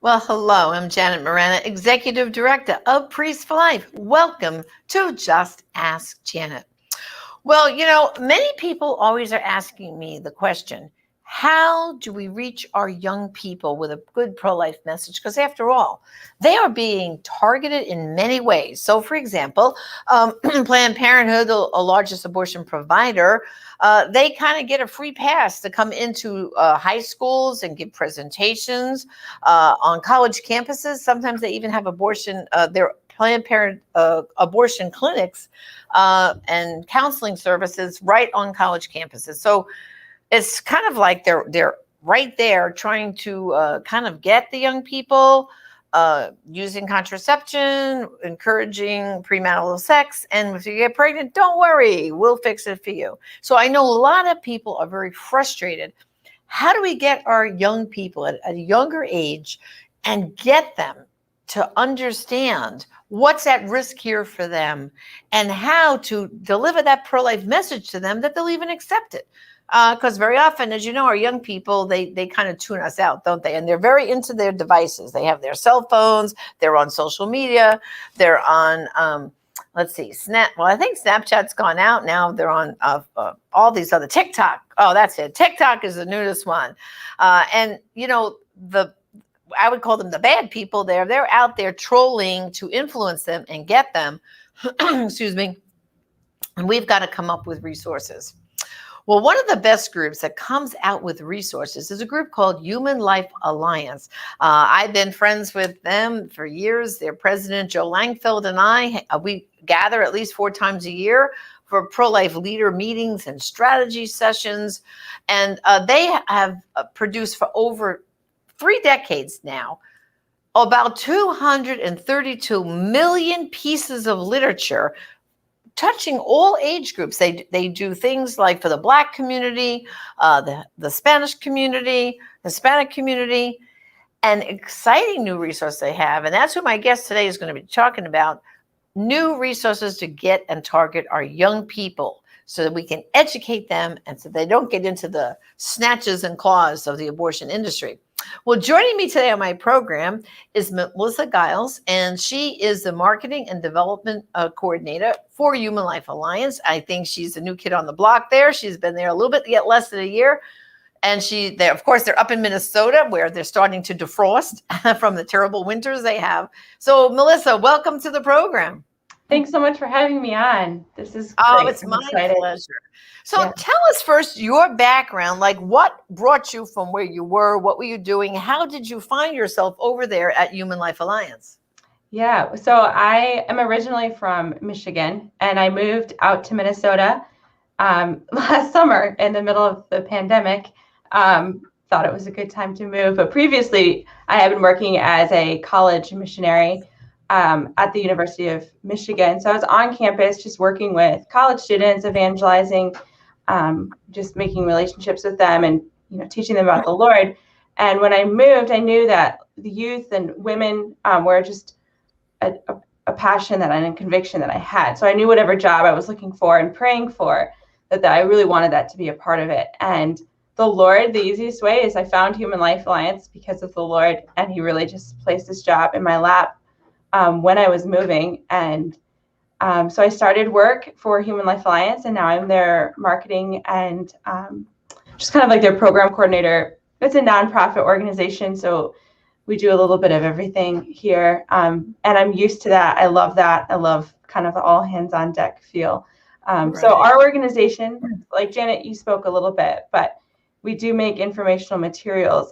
Well, hello, I'm Janet Morana, Executive Director of Priest for Life. Welcome to Just Ask Janet. Well, many people always are asking me the question, how do we reach our young people with a good pro-life message? Because after all, they are being targeted in many ways. So, for example, Planned Parenthood, the largest abortion provider, they kind of get a free pass to come into high schools and give presentations on college campuses. Sometimes they even have their Planned Parenthood abortion clinics and counseling services right on college campuses. So it's kind of like they're right there trying to kind of get the young people using contraception, encouraging premarital sex. And if you get pregnant, don't worry, we'll fix it for you. So I know a lot of people are very frustrated. How do we get our young people at a younger age and get them to understand what's at risk here for them and how to deliver that pro-life message to them that they'll even accept it? Because very often, as you know, our young people, they kind of tune us out, don't they? And they're very into their devices. They have their cell phones. They're on social media. They're on, let's see, Well, I think Snapchat's gone out now. They're on all these other TikTok. Oh, that's it. TikTok is the newest one. And, I would call them the bad people there. They're out there trolling to influence them and get them. Excuse me. And we've got to come up with resources. Well, one of the best groups that comes out with resources is a group called Human Life Alliance. I've been friends with them for years. Their president, Joe Langfeld, and we gather at least 4 times a year for pro-life leader meetings and strategy sessions. And they have produced for over 3 decades now about 232 million pieces of literature touching all age groups. They do things like for the Black community, the Spanish community, Hispanic community, an exciting new resource they have. And that's who my guest today is going to be talking about, new resources to get and target our young people so that we can educate them and so they don't get into the snatches and claws of the abortion industry. Well, joining me today on my program is Melissa Giles, and she is the Marketing and Development Coordinator for Human Life Alliance. I think she's a new kid on the block there. She's been there a little bit, yet less than a year. And of course, they're up in Minnesota where they're starting to defrost from the terrible winters they have. So, Melissa, welcome to the program. Thanks so much for having me on. This is great. Oh, it's my pleasure. So Tell us first your background, like what brought you from where you were? What were you doing? How did you find yourself over there at Human Life Alliance? Yeah, so I am originally from Michigan, and I moved out to Minnesota last summer in the middle of the pandemic. Thought it was a good time to move. But previously, I had been working as a college missionary at the University of Michigan. So I was on campus just working with college students, evangelizing, just making relationships with them and teaching them about the Lord. And when I moved, I knew that the youth and women were just a passion and a conviction that I had. So I knew whatever job I was looking for and praying for, that I really wanted that to be a part of it. And the Lord, the easiest way is I found Human Life Alliance because of the Lord, and he really just placed this job in my lap when I was moving. And so I started work for Human Life Alliance, and now I'm their marketing and just kind of like their program coordinator. It's a nonprofit organization, so we do a little bit of everything here. And I'm used to that. I love that. I love kind of the all hands on deck feel. Right. So our organization, like Janet, you spoke a little bit, but we do make informational materials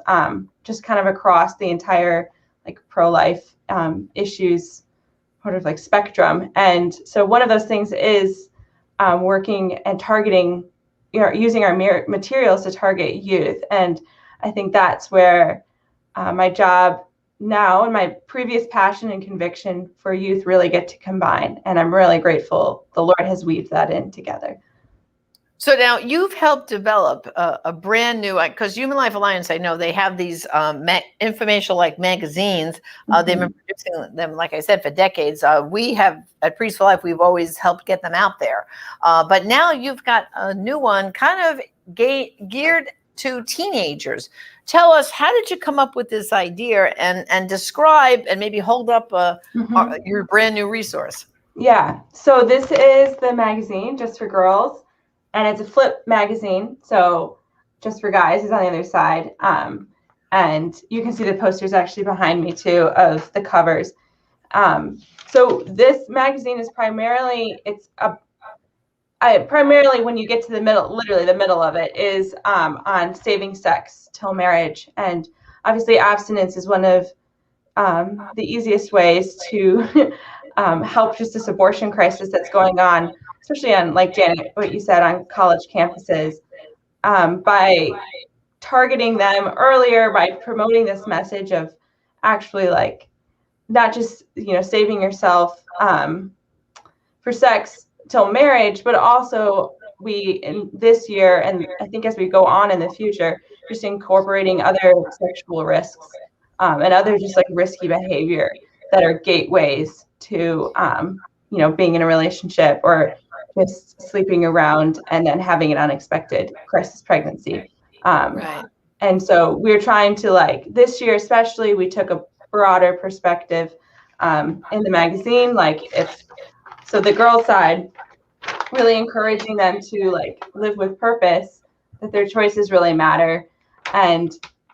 just kind of across the entire like pro-life issues sort of like spectrum. And so one of those things is working and targeting, using our materials to target youth. And I think that's where my job now and my previous passion and conviction for youth really get to combine. And I'm really grateful the Lord has weaved that in together. So now you've helped develop a brand new, because Human Life Alliance, I know they have these informational like magazines. They've been producing them, like I said, for decades. We have at Priest for Life, we've always helped get them out there. But now you've got a new one kind of geared to teenagers. Tell us, how did you come up with this idea, and describe and maybe hold up your brand new resource? Yeah. So this is the magazine Just for Girls, and it's a flip magazine. So Just for Guys is on the other side. And you can see the posters actually behind me too of the covers. So this magazine is primarily, primarily when you get to the middle, literally the middle of it is on saving sex till marriage. And obviously abstinence is one of the easiest ways to help just this abortion crisis that's going on, especially on, like Janet, what you said, on college campuses, by targeting them earlier, by promoting this message of actually like not just, saving yourself for sex till marriage, but also we in this year, and I think as we go on in the future, just incorporating other sexual risks and other just like risky behavior that are gateways to being in a relationship or just sleeping around and then having an unexpected crisis pregnancy. Right. And so we're trying to, like, this year especially, we took a broader perspective in the magazine. Like, so the girl side, really encouraging them to like live with purpose, that their choices really matter. And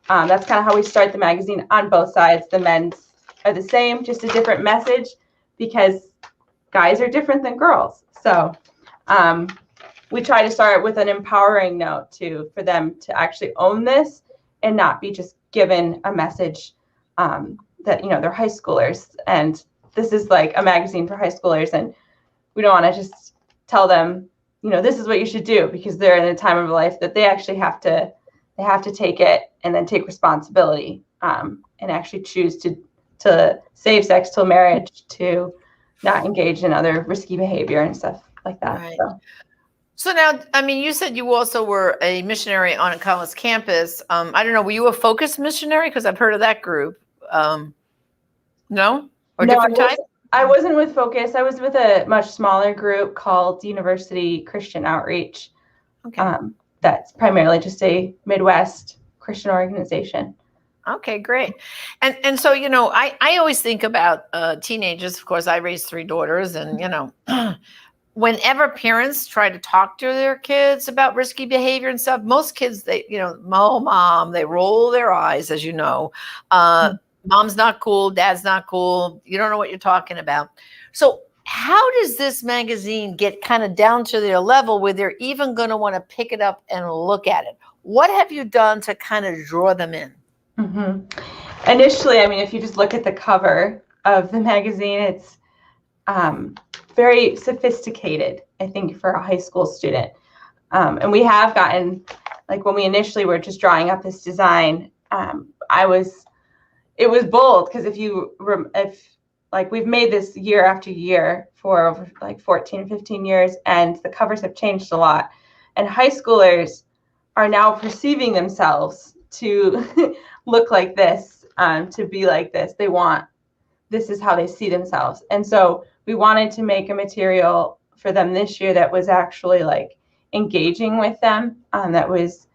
that's kind of how we start the magazine on both sides. The men's are the same, just a different message, because guys are different than girls. So we try to start with an empowering note for them to actually own this and not be just given a message that, they're high schoolers and this is like a magazine for high schoolers, and we don't want to just tell them, this is what you should do, because they're in a time of life that they actually have to take it and then take responsibility and actually choose to save sex till marriage, to not engage in other risky behavior and stuff like that. Right. So now, I mean, you said you also were a missionary on a college campus. I don't know, were you a focused missionary? Because I've heard of that group. No? Or no, different type? I wasn't with Focus. I was with a much smaller group called University Christian Outreach. Okay. That's primarily just a Midwest Christian organization. Okay, great. And so, I always think about teenagers. Of course, I raised 3 daughters, and, whenever parents try to talk to their kids about risky behavior and stuff, most kids, they, mom, they roll their eyes, as you know. Mom's not cool, dad's not cool, you don't know what you're talking about. So how does this magazine get kind of down to their level where they're even going to want to pick it up and look at it? What have you done to kind of draw them in? Mm-hmm. Initially, I mean, if you just look at the cover of the magazine, it's very sophisticated, I think, for a high school student. And we have gotten, like, when we initially were just drawing up this design, it was bold, because if we've made this year after year for over like 14, 15 years, and the covers have changed a lot. And high schoolers are now perceiving themselves to look like this, to be like this. This is how they see themselves. And so we wanted to make a material for them this year that was actually like engaging with them, that was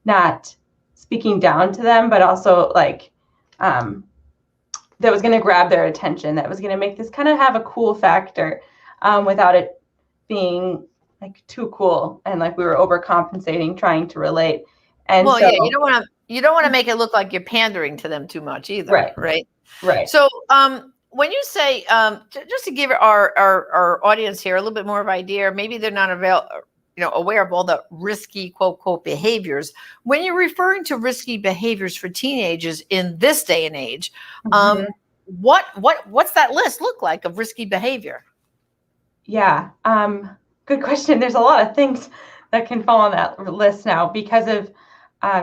not speaking down to them, but also like that was going to grab their attention, that was going to make this kind of have a cool factor without it being like too cool and like we were overcompensating trying to relate. And well, so, yeah, you don't want to make it look like you're pandering to them too much either, right? So when you say, just to give our audience here a little bit more of an idea, maybe they're not aware of all the risky quote behaviors. When you're referring to risky behaviors for teenagers in this day and age, what's that list look like of risky behavior? Yeah, good question. There's a lot of things that can fall on that list now because of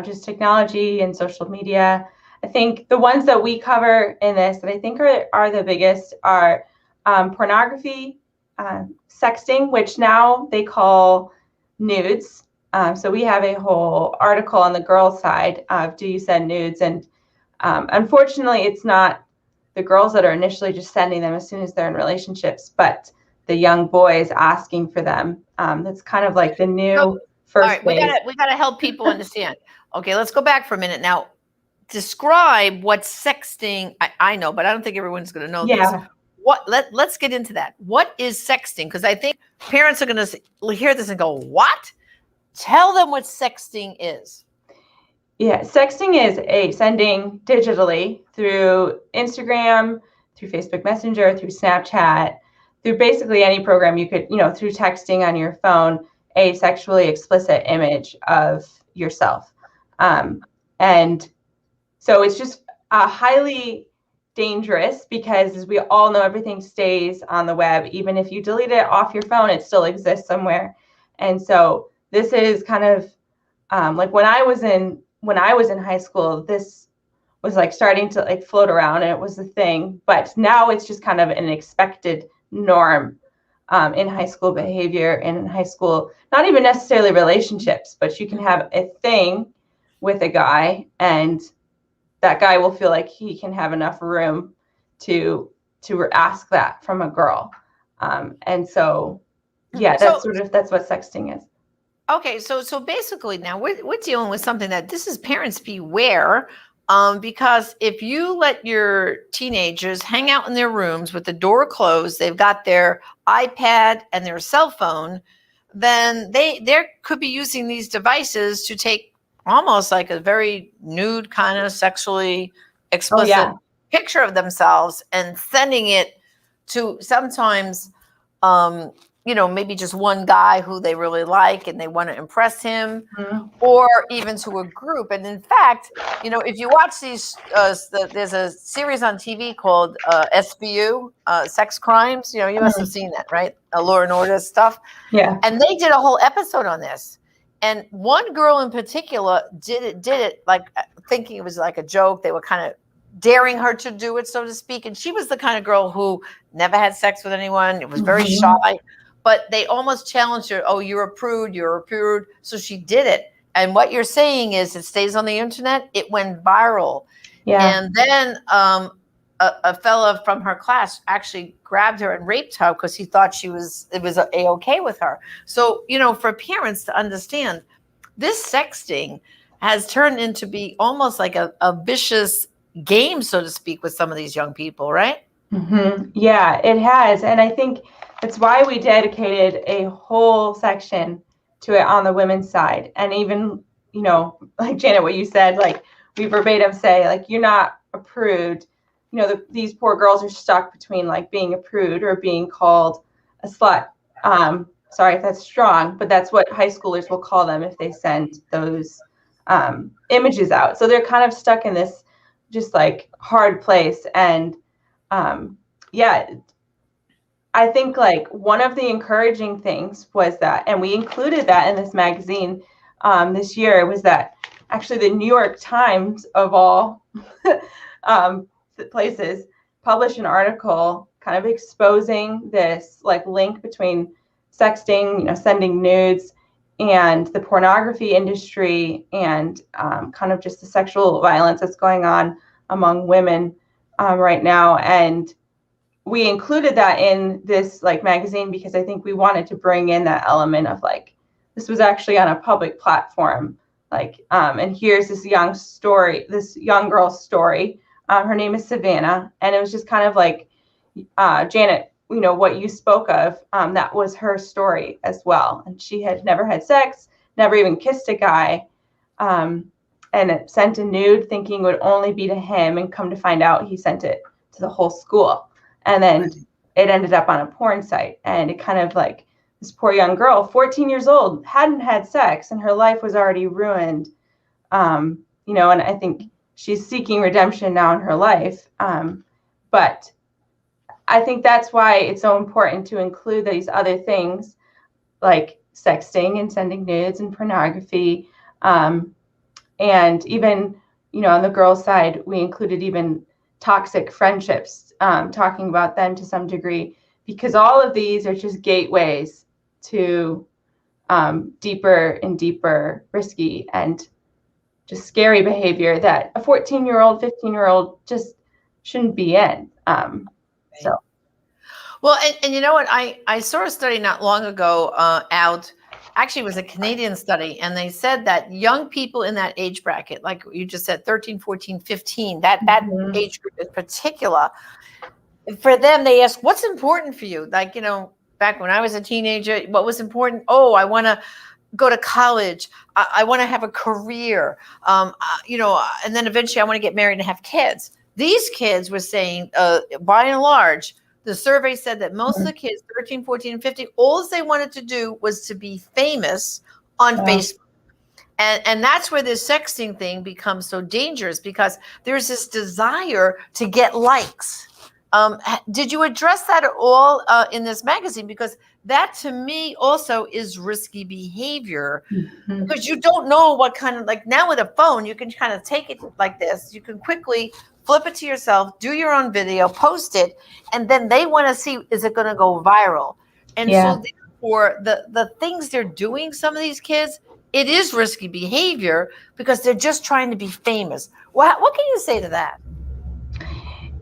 just technology and social media. I think the ones that we cover in this that I think are the biggest are pornography, sexting, which now they call nudes. So we have a whole article on the girls' side of do you send nudes? And unfortunately, it's not the girls that are initially just sending them as soon as they're in relationships, but the young boys asking for them. That's kind of like the new first wave. We got to help people understand. Okay, let's go back for a minute now. Describe what sexting. I know, but I don't think everyone's going to know this. Yeah. Let's get into that. What is sexting? Because I think parents are going to hear this and go, "What?" Tell them what sexting is. Yeah, sexting is sending digitally through Instagram, through Facebook Messenger, through Snapchat, through basically any program you could, through texting on your phone, a sexually explicit image of yourself. And so it's just highly dangerous because, as we all know, everything stays on the web. Even if you delete it off your phone, it still exists somewhere. And so this is kind of like when I was in high school, this was like starting to like float around and it was a thing. But now it's just kind of an expected norm in high school behavior and in high school, not even necessarily relationships, but you can have a thing with a guy and that guy will feel like he can have enough room to ask that from a girl. And so, yeah, that's what sexting is. Okay, so basically now we're dealing with something that this is parents beware, because if you let your teenagers hang out in their rooms with the door closed, they've got their iPad and their cell phone, then they could be using these devices to take almost like a very nude kind of sexually explicit picture of themselves and sending it to sometimes maybe just one guy who they really like and they want to impress him, or even to a group. And in fact, if you watch these, there's a series on TV called SVU, Sex Crimes. You must have seen that, right? Law and Order stuff. Yeah. And they did a whole episode on this. And one girl in particular did it like thinking it was like a joke. They were kind of daring her to do it, so to speak. And she was the kind of girl who never had sex with anyone. It was very shy. But they almost challenged her, oh, you're a prude. So she did it. And what you're saying is it stays on the internet. It went viral. Yeah. And then a fella from her class actually grabbed her and raped her because he thought it was A-okay with her. So, for parents to understand, this sexting has turned into be almost like a vicious game, so to speak, with some of these young people, right? Mm-hmm. Yeah, it has. And I think that's why we dedicated a whole section to it on the women's side. And even, like Janet, what you said, like we verbatim say, like, you're not a prude. These poor girls are stuck between like being a prude or being called a slut. Sorry if that's strong, but that's what high schoolers will call them if they send those images out. So they're kind of stuck in this just like hard place. And I think like one of the encouraging things was that, and we included that in this magazine this year, was that actually the New York Times of all places published an article kind of exposing this like link between sexting, sending nudes, and the pornography industry and kind of just the sexual violence that's going on among women right now. And we included that in this like magazine because I think we wanted to bring in that element of like, this was actually on a public platform. Like, and here's this young girl's story. Her name is Savannah. And it was just kind of like, Janet, what you spoke of, that was her story as well. And she had never had sex, never even kissed a guy. And it sent a nude thinking it would only be to him, and come to find out he sent it to the whole school. And then it ended up on a porn site. And it kind of like, this poor young girl, 14 years old, hadn't had sex and her life was already ruined. And I think she's seeking redemption now in her life. But I think that's why it's so important to include these other things like sexting and sending nudes and pornography. And even, on the girls' side, we included even toxic friendships, talking about them to some degree, because all of these are just gateways to deeper and deeper risky and just scary behavior that a 14-year-old, 15-year-old just shouldn't be in. Well, and you know what? I saw a study not long ago out actually, it was a Canadian study, and they said that young people in that age bracket, like you just said, 13, 14, 15, that age group in particular, for them, they ask, what's important for you? Like, back when I was a teenager, what was important? Oh, I want to go to college. I want to have a career. And then eventually I want to get married and have kids. These kids were saying, by and large, the survey said that most of the kids, 13, 14, and 15, all they wanted to do was to be famous on Facebook. And that's where this sexting thing becomes so dangerous, because there's this desire to get likes. Did you address that at all in this magazine? Because that, to me, also is risky behavior, because you don't know what kind of, like now with a phone, you can kind of take it like this. You can quickly flip it to yourself, do your own video, post it, and then they want to see, is it going to go viral? And so therefore, the things they're doing, some of these kids, it is risky behavior because they're just trying to be famous. What can you say to that?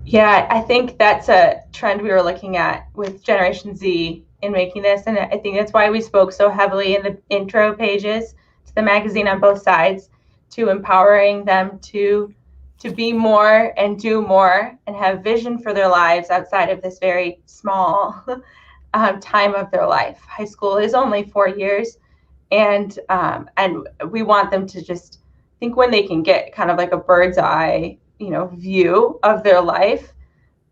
Yeah, I think that's a trend we were looking at with Generation Z in making this. And I think that's why we spoke so heavily in the intro pages to the magazine on both sides, to empowering them to be more and do more and have vision for their lives outside of this very small time of their life. High school is only 4 years. And we want them to just think, when they can get kind of like a bird's eye view of their life,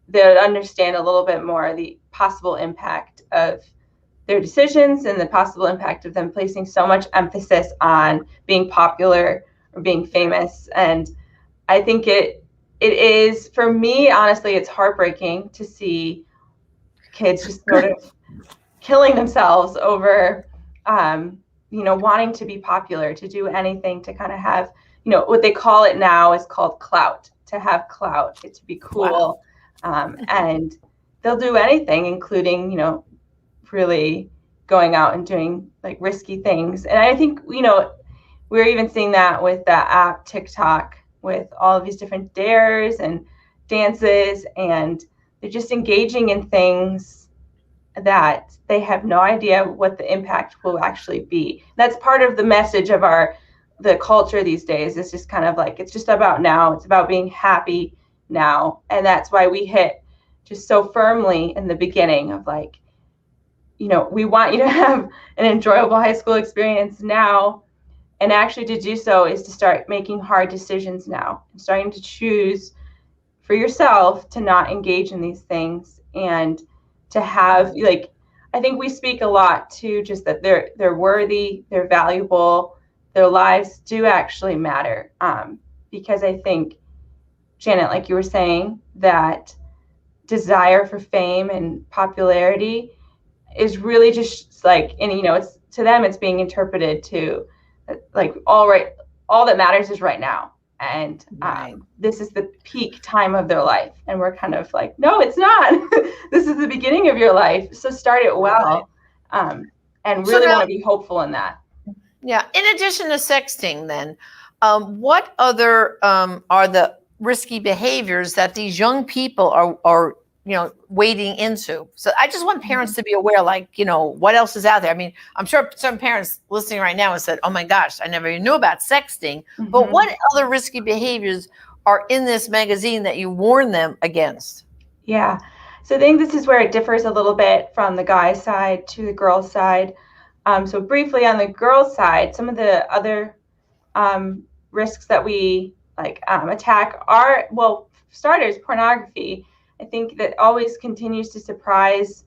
they'll understand a little bit more the possible impact of their decisions and the possible impact of them placing so much emphasis on being popular or being famous. And I think it is, for me, honestly, it's heartbreaking to see kids just sort of killing themselves over wanting to be popular, to do anything to kind of have, what they call it now is called clout, to have clout, to be cool. Wow. And they'll do anything, including, really going out and doing like risky things. And I think, we're even seeing that with the app TikTok, with all of these different dares and dances, and they're just engaging in things that they have no idea what the impact will actually be. That's part of the message of the culture these days. It's just kind of like, it's just about now. It's about being happy now. And that's why we hit just so firmly in the beginning of like, we want you to have an enjoyable high school experience now. And actually to do so is to start making hard decisions now, and starting to choose for yourself to not engage in these things, and to have, like, I think we speak a lot to just that they're worthy, they're valuable, their lives do actually matter. Because I think, Janet, like you were saying, that desire for fame and popularity is really just like, and it's, to them, it's being interpreted to like, all that matters is right now. And this is the peak time of their life. And we're kind of like, no, it's not. This is the beginning of your life. So start it well. And really want to be hopeful in that. Yeah. In addition to sexting, then, what other are the risky behaviors that these young people are wading into? So I just want parents to be aware, like, what else is out there. I mean, I'm sure some parents listening right now have said, oh my gosh, I never even knew about sexting. But what other risky behaviors are in this magazine that you warn them against? Yeah. So I think this is where it differs a little bit from the guy side to the girl side. So briefly on the girl side, some of the other risks that we attack are, well, starters, pornography. I think that always continues to surprise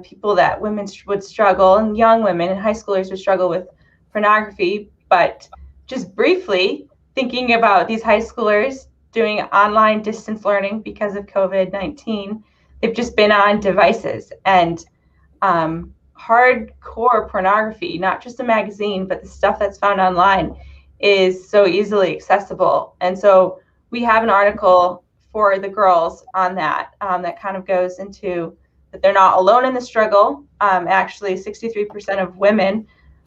people, that women would struggle, and young women and high schoolers would struggle with pornography. But just briefly, thinking about these high schoolers doing online distance learning because of COVID-19, they've just been on devices, and hardcore pornography, not just a magazine, but the stuff that's found online is so easily accessible. And so we have an article for the girls on that, that kind of goes into that they're not alone in the struggle. Actually, 63% of women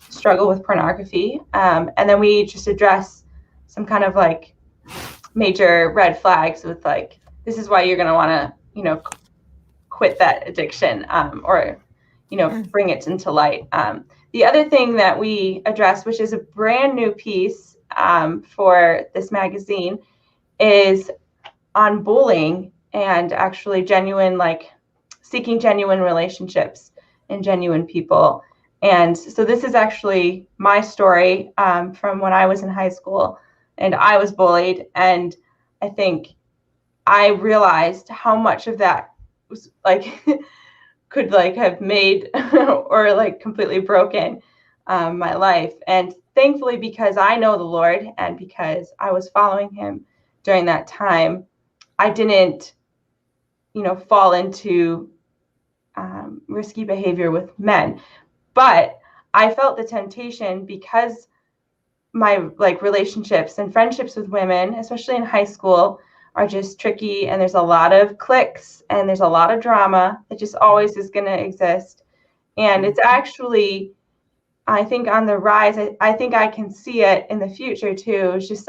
struggle with pornography. And then we just address some kind of like major red flags with like, this is why you're going to want to, quit that addiction, or, bring it into light. The other thing that we addressed, which is a brand new piece for this magazine, is on bullying and actually seeking genuine relationships and genuine people. And so this is actually my story from when I was in high school and I was bullied. And I think I realized how much of that was could have made or completely broken my life. And thankfully, because I know the Lord and because I was following him during that time, I didn't, fall into risky behavior with men. But I felt the temptation because my relationships and friendships with women, especially in high school, are just tricky, and there's a lot of cliques and there's a lot of drama that just always is going to exist. And it's actually, I think, on the rise. I think I can see it in the future too. It's just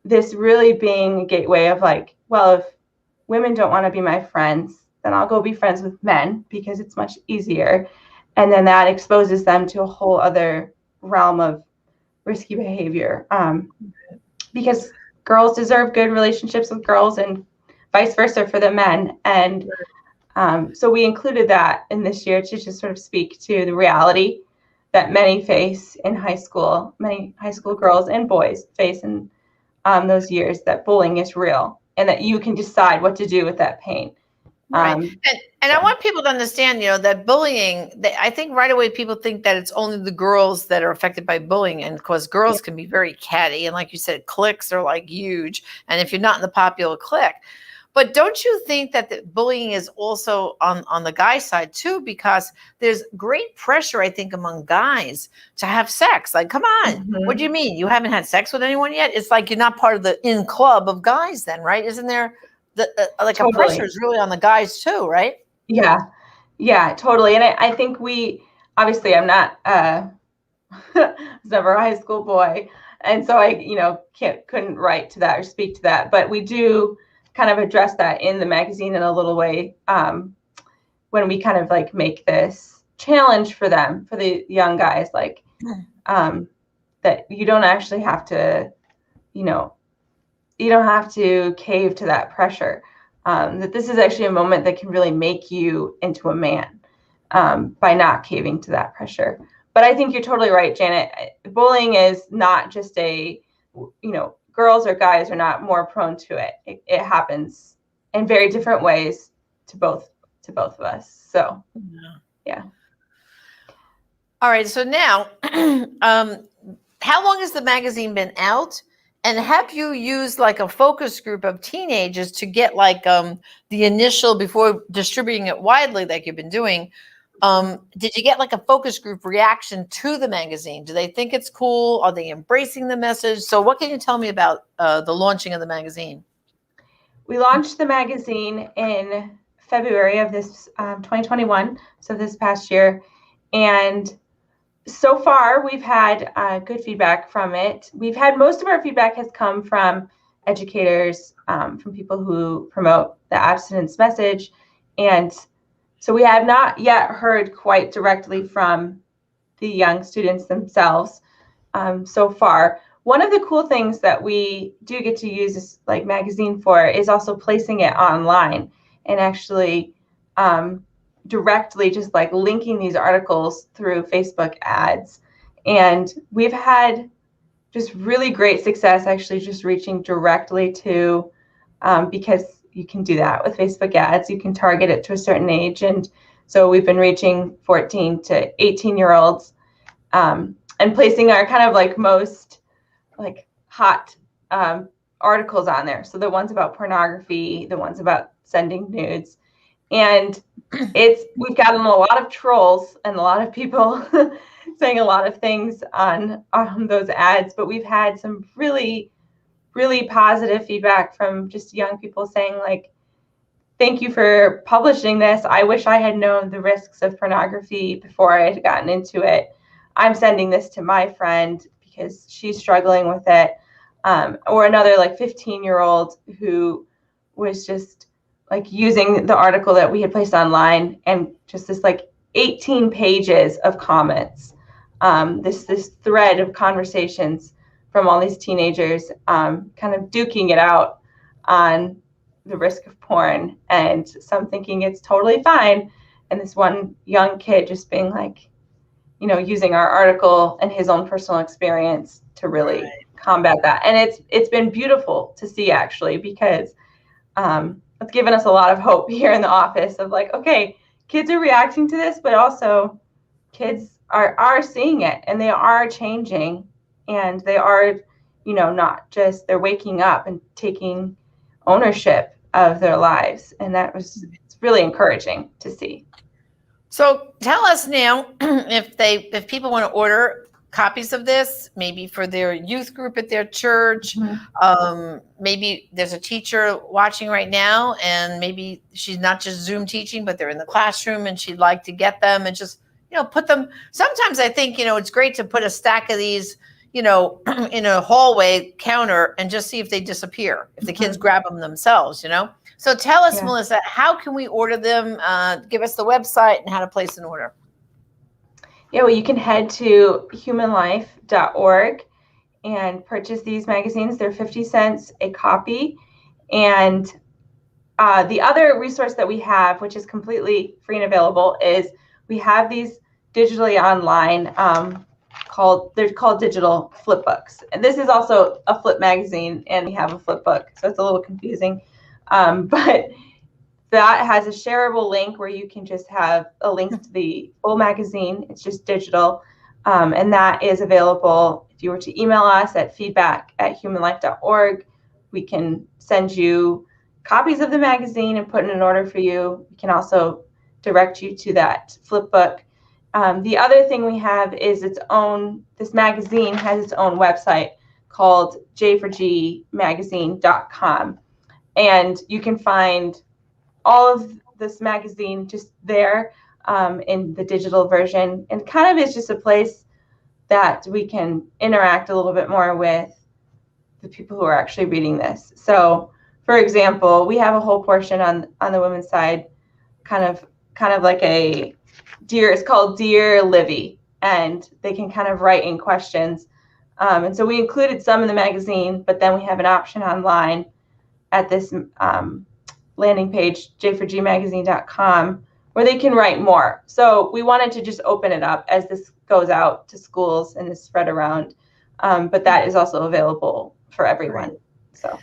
this really being a gateway of well, if women don't want to be my friends, then I'll go be friends with men because it's much easier. And then that exposes them to a whole other realm of risky behavior. Because girls deserve good relationships with girls and vice versa for the men. And so we included that in this year to just sort of speak to the reality that many face in high school, many high school girls and boys face in those years, that bullying is real and that you can decide what to do with that pain. Right. And I want people to understand, that bullying, I think right away people think that it's only the girls that are affected by bullying. And of course, girls can be very catty. And like you said, cliques are huge. And if you're not in the popular clique. But don't you think that the bullying is also on the guy side too? Because there's great pressure, I think, among guys to have sex. Come on, what do you mean? You haven't had sex with anyone yet? It's you're not part of the in club of guys then, right? Isn't there a pressure is really on the guys too, right? Yeah, totally. And I think obviously I'm not, I was never a high school boy. And so I, couldn't write to that or speak to that, but we do kind of address that in the magazine in a little way when we kind of make this challenge for them, for the young guys, that you don't actually have to, you don't have to cave to that pressure. That this is actually a moment that can really make you into a man by not caving to that pressure. But I think you're totally right, Janet. Bullying is not just girls or guys are not more prone to it. It happens in very different ways to both of us. So, yeah. All right. So now, how long has the magazine been out? And have you used a focus group of teenagers to get the initial, before distributing it widely like you've been doing? Did you get a focus group reaction to the magazine? Do they think it's cool? Are they embracing the message? So what can you tell me about the launching of the magazine? We launched the magazine in February of this 2021, so this past year. And so far, we've had good feedback from it. Most of our feedback has come from educators, from people who promote the abstinence message. And so we have not yet heard quite directly from the young students themselves so far. One of the cool things that we do get to use this magazine for is also placing it online and actually directly just linking these articles through Facebook ads. And we've had just really great success actually just reaching directly to, because you can do that with Facebook ads, you can target it to a certain age. And so we've been reaching 14 to 18-year-olds and placing our kind of most hot articles on there. So the ones about pornography, the ones about sending nudes. And we've gotten a lot of trolls and a lot of people saying a lot of things on those ads, but we've had some really, really positive feedback from just young people saying thank you for publishing this. I wish I had known the risks of pornography before I had gotten into it. I'm sending this to my friend because she's struggling with it. Or another 15-year-old who was just using the article that we had placed online, and just this 18 pages of comments, this thread of conversations from all these teenagers, kind of duking it out on the risk of porn, and some thinking it's totally fine, and this one young kid just being like, using our article and his own personal experience to really combat that. And it's been beautiful to see, actually, because it's given us a lot of hope here in the office of like, okay, kids are reacting to this, but also kids are seeing it, and they are changing, and they are, not just, they're waking up and taking ownership of their lives. And it's really encouraging to see. So tell us now, if people want to order copies of this, maybe for their youth group at their church, maybe there's a teacher watching right now, and maybe she's not just Zoom teaching, but they're in the classroom, and she'd like to get them and just, put them. Sometimes I think, it's great to put a stack of these, in a hallway counter and just see if they disappear, if the kids grab them themselves, So tell us, Melissa, how can we order them? Give us the website and how to place an order. Yeah, well, you can head to humanlife.org and purchase these magazines. They're 50 cents a copy. And the other resource that we have, which is completely free and available, is we have these digitally online they're called digital flip books. And this is also a flip magazine, and we have a flip book, so it's a little confusing. But that has a shareable link where you can just have a link to the full magazine. It's just digital. And that is available. If you were to email us at feedback@humanlife.org, we can send you copies of the magazine and put in an order for you. We can also direct you to that flip book. The other thing we have is this magazine has its own website called j4gmagazine.com. And you can find all of this magazine just there in the digital version. And kind of is just a place that we can interact a little bit more with the people who are actually reading this. So, for example, we have a whole portion on the women's side, kind of like it's called Dear Livy, and they can kind of write in questions. And so we included some in the magazine, but then we have an option online at this landing page, j4gmagazine.com, where they can write more. So we wanted to just open it up as this goes out to schools and is spread around. But that is also available for everyone. So.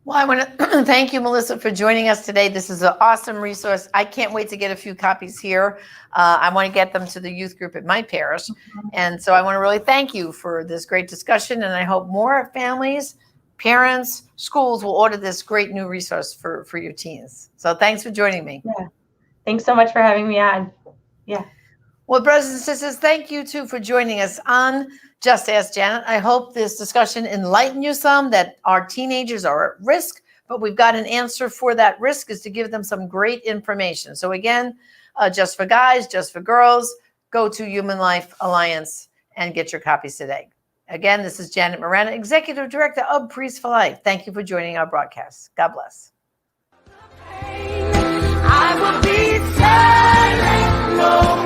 Well, I want to thank you, Melissa, for joining us today. This is an awesome resource. I can't wait to get a few copies here. I want to get them to the youth group at my parish. And so I want to really thank you for this great discussion. And I hope more families, parents, schools will order this great new resource for your teens. So thanks for joining me. Yeah. Thanks so much for having me on. Yeah. Well, brothers and sisters, thank you too for joining us on Just Ask Janet. I hope this discussion enlightened you some, that our teenagers are at risk, but we've got an answer for that risk, is to give them some great information. So again, just for guys, just for girls, go to Human Life Alliance and get your copies today. Again, this is Janet Morana, Executive Director of Priests for Life. Thank you for joining our broadcast. God bless. I will be silent, no.